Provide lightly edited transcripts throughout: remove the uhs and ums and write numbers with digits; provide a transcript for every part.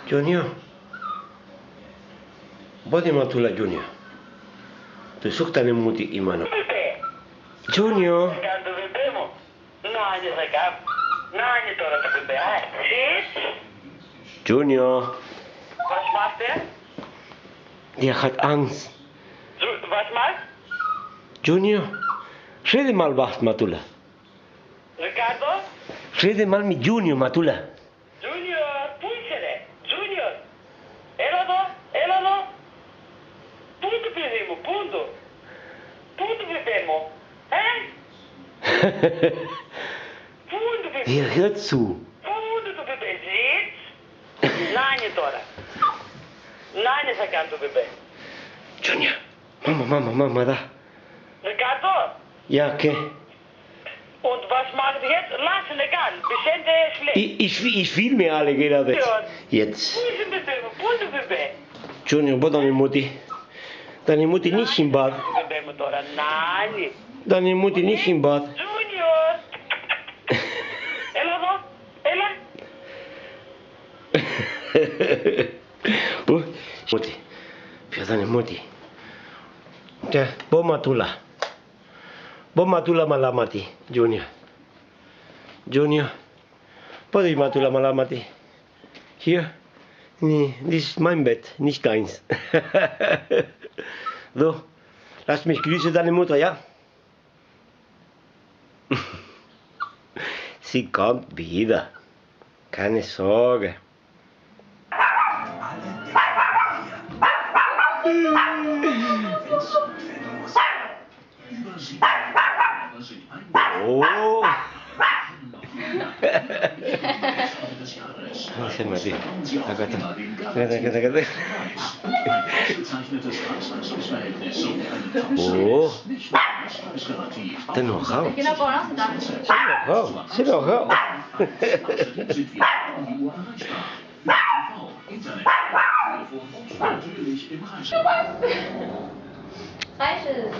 Junior. Bode matula Junior. Tu such deine Mutti immer noch. Junior. Junior. Was macht der? Der hat Angst. Was macht? Junior. Rede mal was, Matula. Ricardo? Rede mal mit Junior, Matula. Junior, puncere. Junior. Ela. Punto primo, punto. Punto primo. Punto primo. Der hört zu. Punto do bebê. Sitz. Nein, Dora. Nein, essa canto bebê. Junior. Mama, da. Ricardo? Ja, okay. Und was macht ihr jetzt? Lass ihn egal. Bestimmt er ist schlecht. Ich will mir alle gerade. Jetzt. Punto bebê. Junior, bă, Doamne Muti. Doamne Muti, nici în bad. Bebê, Dora. Nein. Doamne Muti, nici în bad. Junior. Ela. Muti. Fia, Doamne Muti. Ja, bă, Matula. Bă, Matula malamati, Junior. Junior. Bă, Matula malamati. Hier. Nee, das ist mein Bett, nicht deins. So, lass mich grüßen deine Mutter, ja? Sie kommt wieder. Keine Sorge. Oh! Was haben wir denn? Oh! Den noch raus. Sind noch raus. Reichel.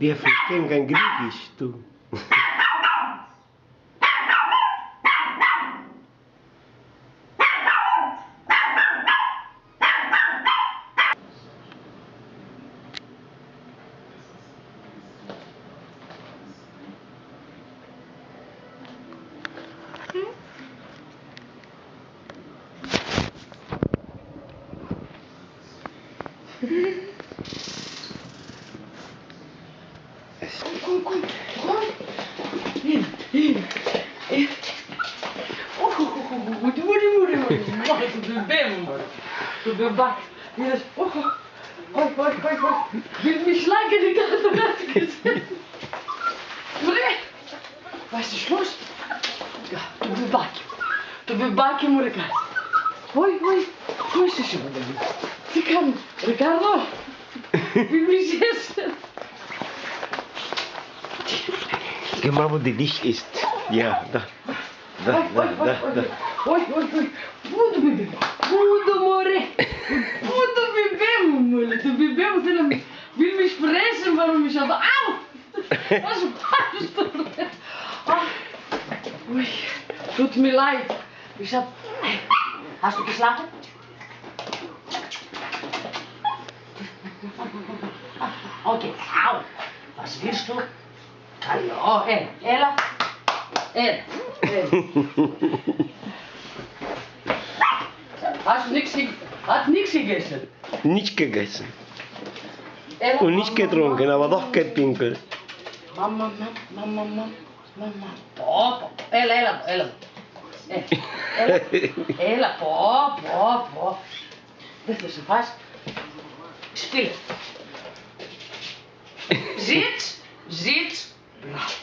Wir verstehen kein Griechisch, du. Komm. Du bebê. Oi. Will mich schlagen, die ganze Nacht. Was ist los? Ja, du bebê, Murica. Oi. Wo ist das schon? Sie kann. Ricardo. Will mich essen. Geh mal, wo die Licht ist. Ja, da. Oi. Puto bebê. Puto, more. Puto bebê, mamãe. Du bebê, você não will mich fressen, warum ich aber... Au! Was machst du? Ui, tut mir leid. Ich hab... Hast du geschlafen? Okay, au. Was willst du? Hallo, Ella. Hast du nichts gegessen? Nicht gegessen. Und nicht getrunken, aber doch gepinkelt. Mama. Pop. Ela. Ela, pop. Das ist was? Spiel. Sitz. Brav.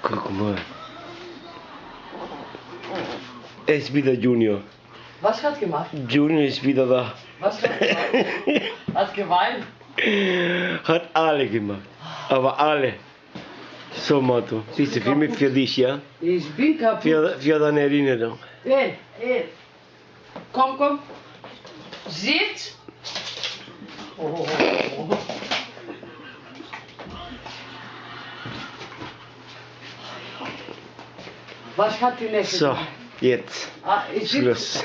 Guck mal. Es ist wieder Junior. Was hat gemacht? Junior ist wieder da. Was hat gemacht? Hat geweint. Hat alle gemacht. Aber alle. So, Matto. Diese Filme für dich, ja? Ich bin kaputt. Für deine Erinnerung. Hey. Komm. Sitz. Oh. Was hat die nächste? So, jetzt. Ich sitz. Schluss.